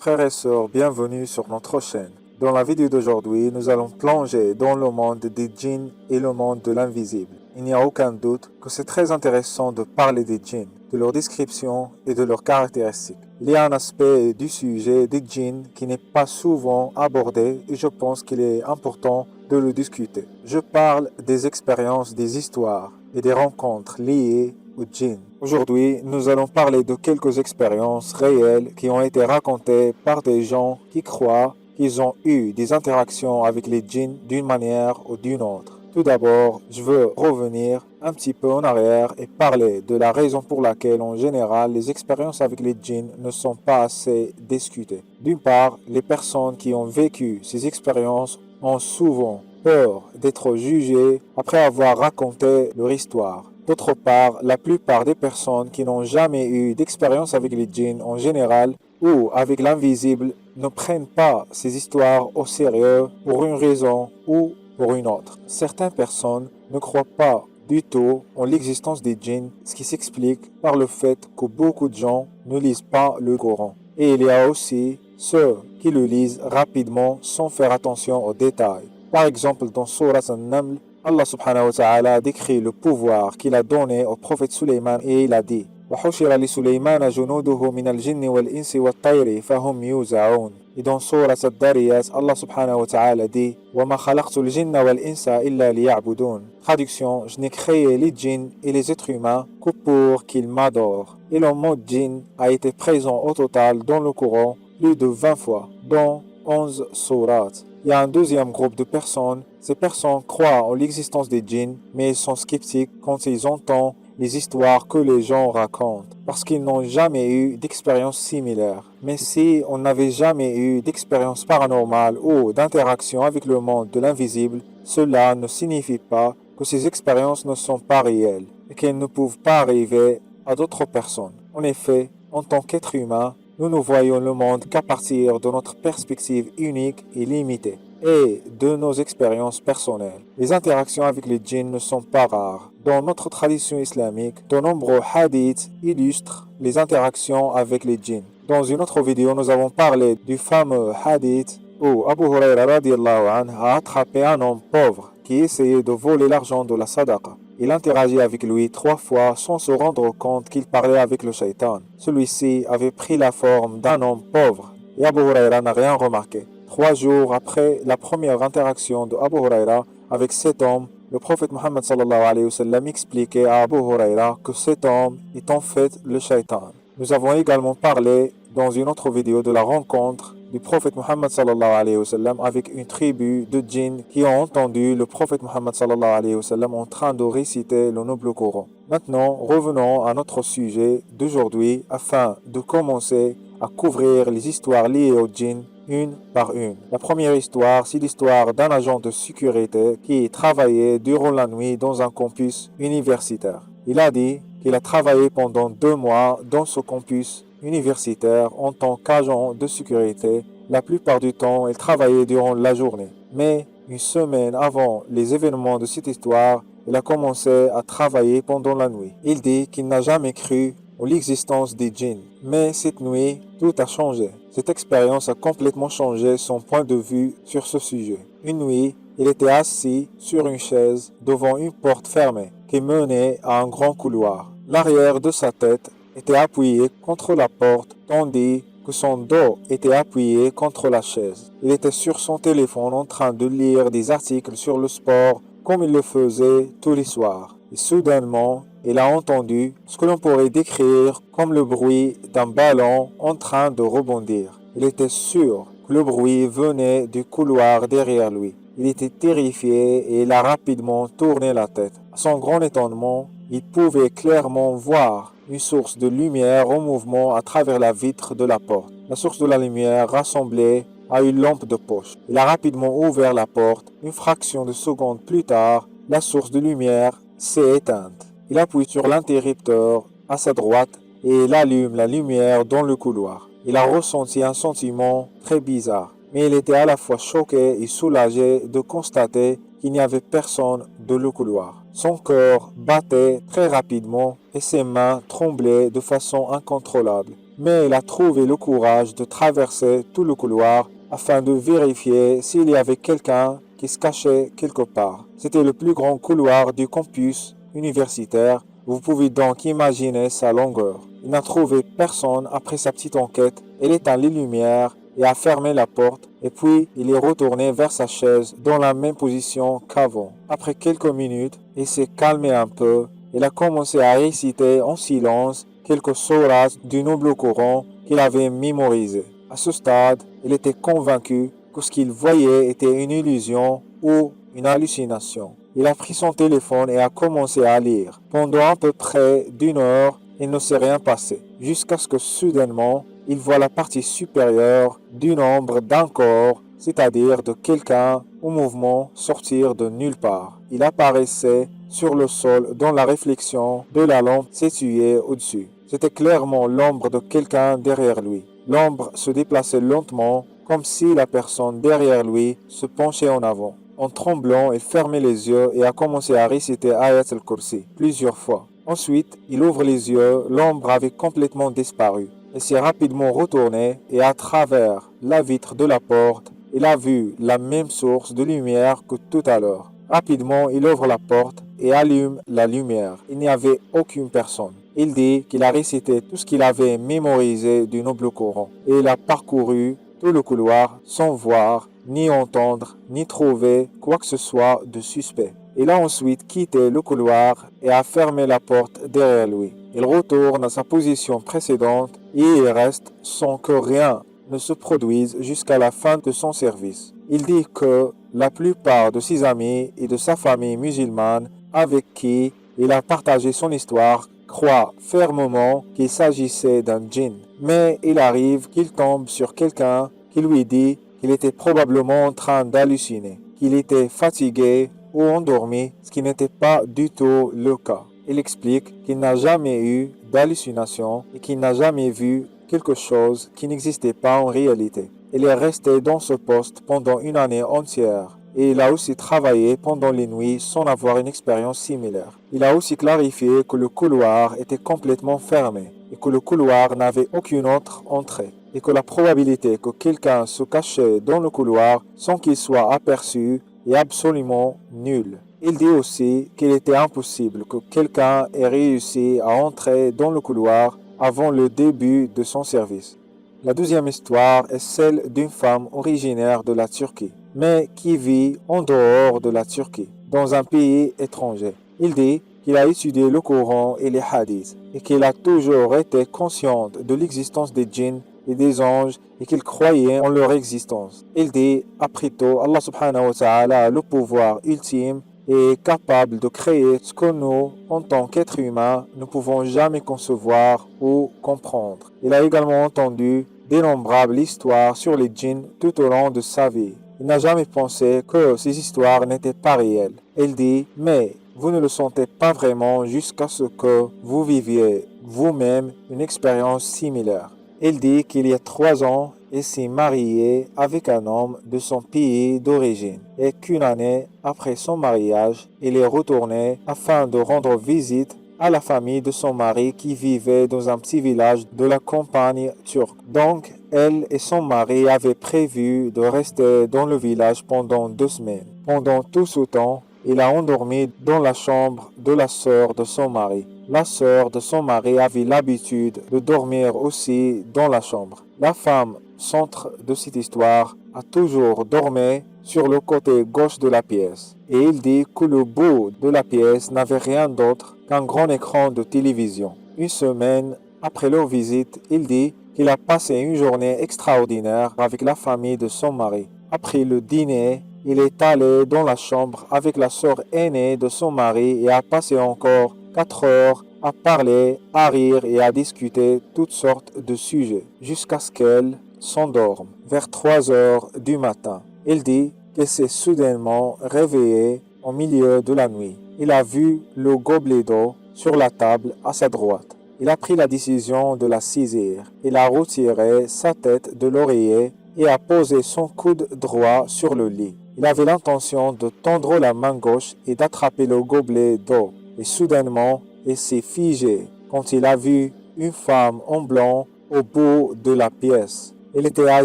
Frères et sœurs, bienvenue sur notre chaîne. Dans la vidéo d'aujourd'hui, nous allons plonger dans le monde des djinns et le monde de l'invisible. Il n'y a aucun doute que c'est très intéressant de parler des djinns, de leur description et de leurs caractéristiques. Il y a un aspect du sujet des djinns qui n'est pas souvent abordé et je pense qu'il est important de le discuter. Je parle des expériences, des histoires et des rencontres liées aux djinns. Aujourd'hui, nous allons parler de quelques expériences réelles qui ont été racontées par des gens qui croient qu'ils ont eu des interactions avec les djinns d'une manière ou d'une autre. Tout d'abord, je veux revenir un petit peu en arrière et parler de la raison pour laquelle, en général, les expériences avec les djinns ne sont pas assez discutées. D'une part, les personnes qui ont vécu ces expériences ont souvent peur d'être jugées après avoir raconté leur histoire. D'autre part, la plupart des personnes qui n'ont jamais eu d'expérience avec les djinns en général ou avec l'invisible ne prennent pas ces histoires au sérieux pour une raison ou pour une autre. Certaines personnes ne croient pas du tout en l'existence des djinns, ce qui s'explique par le fait que beaucoup de gens ne lisent pas le Coran. Et il y a aussi ceux qui le lisent rapidement sans faire attention aux détails. Par exemple, dans Surat An-Naml, Allah subhanahu wa ta'ala décrit le pouvoir qu'il a donné au prophète Sulayman et il a dit وَحُشِرَ لِسُلَيْمَانَ جُنُودُهُ مِنَ الْجِنِّ وَالْإِنسِ وَالطَّيْرِ فَهُمْ يُوزَعُونَ. Et dans Surat Ad-Dariyat, Allah subhanahu wa ta'ala dit وَمَا خَلَقْتُ الْجِنَّ وَالْإِنسَ إِلَّا لِيَعْبُدُونَ. Traduction, je n'ai créé les djinns et les êtres humains que pour qu'ils m'adorent. Et le mot djinn a été présent au total dans le Coran plus de 20 fois, dont 11 sourates. Il y a un deuxième groupe de personnes. Ces personnes croient en l'existence des djinns, mais ils sont sceptiques quand ils entendent les histoires que les gens racontent, parce qu'ils n'ont jamais eu d'expérience similaire. Mais si on n'avait jamais eu d'expérience paranormale ou d'interaction avec le monde de l'invisible, cela ne signifie pas que ces expériences ne sont pas réelles et qu'elles ne peuvent pas arriver à d'autres personnes. En effet, en tant qu'être humain, nous ne voyons le monde qu'à partir de notre perspective unique et limitée et de nos expériences personnelles. Les interactions avec les djinns ne sont pas rares. Dans notre tradition islamique, de nombreux hadiths illustrent les interactions avec les djinns. Dans une autre vidéo, nous avons parlé du fameux hadith où Abu Huraira radiallahu anhu a attrapé un homme pauvre qui essayait de voler l'argent de la sadaqa. Il interagit avec lui 3 fois sans se rendre compte qu'il parlait avec le shaitan. Celui-ci avait pris la forme d'un homme pauvre et Abu Huraira n'a rien remarqué. 3 jours après la première interaction de Abu Huraira avec cet homme, le prophète Muhammad sallallahu alayhi wa sallam expliquait à Abu Huraira que cet homme est en fait le shaitan. Nous avons également parlé dans une autre vidéo de la rencontre du prophète Muhammad sallallahu alayhi wa sallam avec une tribu de djinns qui ont entendu le prophète Muhammad sallallahu alayhi wa sallam en train de réciter le noble Coran. Maintenant, revenons à notre sujet d'aujourd'hui afin de commencer à couvrir les histoires liées aux djinns une par une. La première histoire, c'est l'histoire d'un agent de sécurité qui travaillait durant la nuit dans un campus universitaire. Il a dit qu'il a travaillé pendant 2 mois dans ce campus universitaire en tant qu'agent de sécurité. La plupart du temps, il travaillait durant la journée. Mais une semaine avant les événements de cette histoire, il a commencé à travailler pendant la nuit. Il dit qu'il n'a jamais cru en l'existence des djinns. Mais cette nuit, tout a changé. Cette expérience a complètement changé son point de vue sur ce sujet. Une nuit, il était assis sur une chaise devant une porte fermée qui menait à un grand couloir. L'arrière de sa tête était appuyé contre la porte, tandis que son dos était appuyé contre la chaise. Il était sur son téléphone en train de lire des articles sur le sport comme il le faisait tous les soirs. Et soudainement, il a entendu ce que l'on pourrait décrire comme le bruit d'un ballon en train de rebondir. Il était sûr que le bruit venait du couloir derrière lui. Il était terrifié et il a rapidement tourné la tête. À son grand étonnement, il pouvait clairement voir une source de lumière en mouvement à travers la vitre de la porte. La source de la lumière ressemblait à une lampe de poche. Il a rapidement ouvert la porte. Une fraction de seconde plus tard, la source de lumière s'est éteinte. Il appuie sur l'interrupteur à sa droite et il allume la lumière dans le couloir. Il a ressenti un sentiment très bizarre, mais il était à la fois choqué et soulagé de constater qu'il n'y avait personne dans le couloir. Son cœur battait très rapidement et ses mains tremblaient de façon incontrôlable. mais il a trouvé le courage de traverser tout le couloir afin de vérifier s'il y avait quelqu'un qui se cachait quelque part. C'était le plus grand couloir du campus universitaire. Vous pouvez donc imaginer sa longueur. Il n'a trouvé personne après sa petite enquête. Il éteint les lumières et a fermé la porte, et puis il est retourné vers sa chaise dans la même position qu'avant. Après quelques minutes, il s'est calmé un peu. Il a commencé à réciter en silence quelques sourates du noble Coran qu'il avait mémorisé. À ce stade, il était convaincu que ce qu'il voyait était une illusion ou une hallucination. Il a pris son téléphone et a commencé à lire. Pendant à peu près d'une heure, il ne s'est rien passé, jusqu'à ce que soudainement, il voit la partie supérieure d'une ombre d'un corps, c'est-à-dire de quelqu'un au mouvement, sortir de nulle part. Il apparaissait sur le sol dont la réflexion de la lampe s'étuyait au-dessus. C'était clairement l'ombre de quelqu'un derrière lui. L'ombre se déplaçait lentement, comme si la personne derrière lui se penchait en avant. En tremblant, il fermait les yeux et a commencé à réciter Ayat al-Kursi plusieurs fois. Ensuite, il ouvre les yeux, l'ombre avait complètement disparu. Il s'est rapidement retourné et à travers la vitre de la porte, il a vu la même source de lumière que tout à l'heure. Rapidement, il ouvre la porte et allume la lumière. Il n'y avait aucune personne. Il dit qu'il a récité tout ce qu'il avait mémorisé du noble Coran et il a parcouru tout le couloir sans voir, ni entendre, ni trouver quoi que ce soit de suspect. Il a ensuite quitté le couloir et a fermé la porte derrière lui. Il retourne à sa position précédente et il reste sans que rien ne se produise jusqu'à la fin de son service. Il dit que la plupart de ses amis et de sa famille musulmane avec qui il a partagé son histoire croient fermement qu'il s'agissait d'un djinn. Mais il arrive qu'il tombe sur quelqu'un qui lui dit qu'il était probablement en train d'halluciner, qu'il était fatigué ou endormi, ce qui n'était pas du tout le cas. Il explique qu'il n'a jamais eu d'hallucination et qu'il n'a jamais vu quelque chose qui n'existait pas en réalité. Il est resté dans ce poste pendant une année entière et il a aussi travaillé pendant les nuits sans avoir une expérience similaire. Il a aussi clarifié que le couloir était complètement fermé et que le couloir n'avait aucune autre entrée et que la probabilité que quelqu'un se cachait dans le couloir sans qu'il soit aperçu est absolument nulle. Il dit aussi qu'il était impossible que quelqu'un ait réussi à entrer dans le couloir avant le début de son service. La deuxième histoire est celle d'une femme originaire de la Turquie, mais qui vit en dehors de la Turquie, dans un pays étranger. Il dit qu'il a étudié le Coran et les hadiths, et qu'il a toujours été consciente de l'existence des djinns et des anges, et qu'il croyait en leur existence. Il dit, après tout, Allah subhanahu wa ta'ala a le pouvoir ultime et est capable de créer ce que nous, en tant qu'êtres humains, ne pouvons jamais concevoir ou comprendre. Il a également entendu d'innombrables histoires sur les djinns tout au long de sa vie. Il n'a jamais pensé que ces histoires n'étaient pas réelles. Il dit, mais vous ne le sentez pas vraiment jusqu'à ce que vous viviez vous-même une expérience similaire. Il dit qu'il y a 3 ans, il s'est marié avec un homme de son pays d'origine et qu'une année après son mariage, il est retourné afin de rendre visite à la famille de son mari qui vivait dans un petit village de la campagne turque. Donc, elle et son mari avaient prévu de rester dans le village pendant 2 semaines. Pendant tout ce temps, il a endormi dans la chambre de la sœur de son mari. La sœur de son mari avait l'habitude de dormir aussi dans la chambre. La femme, centre de cette histoire, a toujours dormi sur le côté gauche de la pièce. Et il dit que le bout de la pièce n'avait rien d'autre qu'un grand écran de télévision. Une semaine après leur visite, il dit qu'il a passé une journée extraordinaire avec la famille de son mari. Après le dîner, il est allé dans la chambre avec la sœur aînée de son mari et a passé encore 4 heures à parler, à rire et à discuter toutes sortes de sujets, jusqu'à ce qu'elle s'endorme vers 3 heures du matin. Il dit qu'il s'est soudainement réveillé au milieu de la nuit. Il a vu le gobelet d'eau sur la table à sa droite. Il a pris la décision de la saisir. Il a retiré sa tête de l'oreiller et a posé son coude droit sur le lit. Il avait l'intention de tendre la main gauche et d'attraper le gobelet d'eau. Et soudainement, il s'est figé quand il a vu une femme en blanc au bout de la pièce. Il était à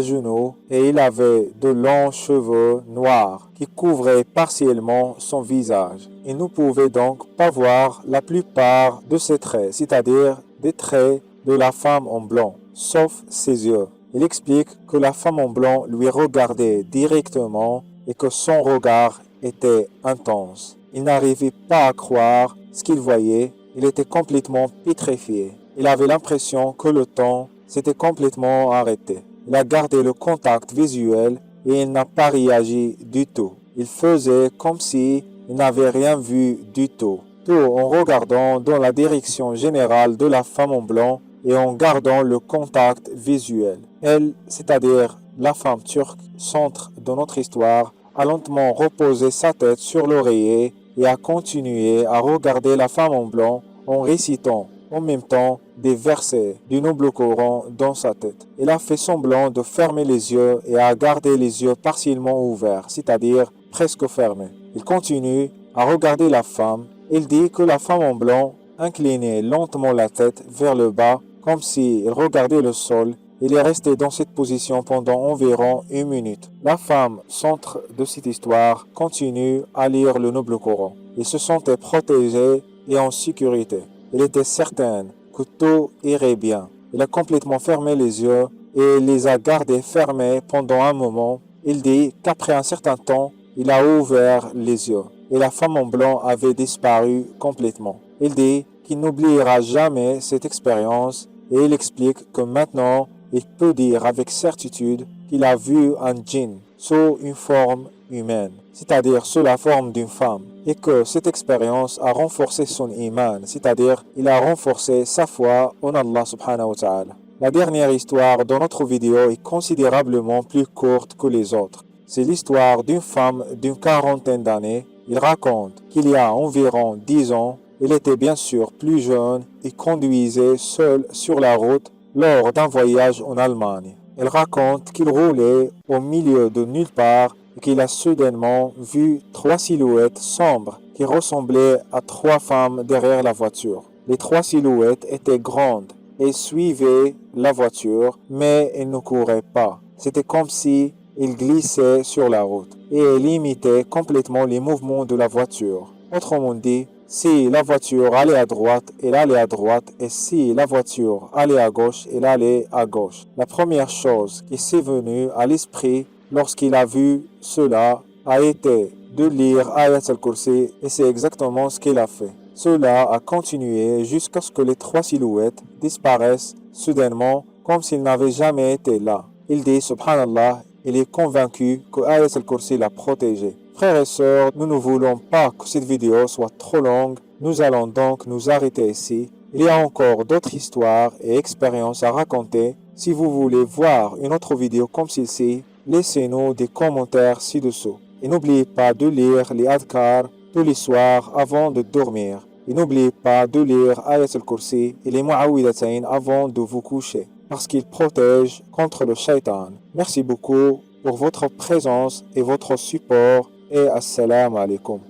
genoux et il avait de longs cheveux noirs qui couvraient partiellement son visage. Il ne pouvait donc pas voir la plupart de ses traits, c'est-à-dire des traits de la femme en blanc, sauf ses yeux. Il explique que la femme en blanc lui regardait directement et que son regard était intense. Il n'arrivait pas à croire ce qu'il voyait, il était complètement pétrifié. Il avait l'impression que le temps s'était complètement arrêté. Il a gardé le contact visuel et il n'a pas réagi du tout. Il faisait comme si il n'avait rien vu du tout. Tout en regardant dans la direction générale de la femme en blanc et en gardant le contact visuel. Elle, c'est-à-dire la femme turque, centre de notre histoire, a lentement reposé sa tête sur l'oreiller et a continué à regarder la femme en blanc en récitant en même temps des versets du noble Coran dans sa tête. Il a fait semblant de fermer les yeux et a gardé les yeux partiellement ouverts, c'est-à-dire presque fermés. Il continue à regarder la femme. Il dit que la femme en blanc inclinait lentement la tête vers le bas comme s'il regardait le sol. Il est resté dans cette position pendant environ 1 minute. La femme, centre de cette histoire, continue à lire le noble Coran. Il se sentait protégé et en sécurité. Il était certain que tout irait bien. Il a complètement fermé les yeux et les a gardés fermés pendant un moment. Il dit qu'après un certain temps, il a ouvert les yeux et la femme en blanc avait disparu complètement. Il dit qu'il n'oubliera jamais cette expérience et il explique que maintenant, il peut dire avec certitude qu'il a vu un djinn sous une forme humaine, c'est-à-dire sous la forme d'une femme, et que cette expérience a renforcé son iman, c'est-à-dire il a renforcé sa foi en Allah subhanahu wa ta'ala. La dernière histoire de notre vidéo est considérablement plus courte que les autres. C'est l'histoire d'une femme d'une quarantaine d'années. Il raconte qu'il y a environ 10 ans, il était bien sûr plus jeune et conduisait seul sur la route lors d'un voyage en Allemagne. Il raconte qu'il roulait au milieu de nulle part et qu'il a soudainement vu 3 silhouettes sombres qui ressemblaient à 3 femmes derrière la voiture. Les 3 silhouettes étaient grandes et suivaient la voiture, mais elles ne couraient pas. C'était comme si elles glissaient sur la route et elles imitaient complètement les mouvements de la voiture. Autrement dit, si la voiture allait à droite, elle allait à droite, et si la voiture allait à gauche, elle allait à gauche. La première chose qui s'est venue à l'esprit lorsqu'il a vu cela a été de lire Ayat al-Kursi, et c'est exactement ce qu'il a fait. Cela a continué jusqu'à ce que les 3 silhouettes disparaissent soudainement comme s'ils n'avaient jamais été là. Il dit, subhanallah, il est convaincu que Ayat al-Kursi l'a protégé. Frères et sœurs, nous ne voulons pas que cette vidéo soit trop longue. Nous allons donc nous arrêter ici. Il y a encore d'autres histoires et expériences à raconter. Si vous voulez voir une autre vidéo comme celle-ci, laissez-nous des commentaires ci-dessous. Et n'oubliez pas de lire les adhkar tous les soirs avant de dormir. Et n'oubliez pas de lire Ayat al-Kursi et les Mu'awwidhatayn avant de vous coucher, parce qu'ils protègent contre le shaitan. Merci beaucoup pour votre présence et votre support. Et assalamu alaikum.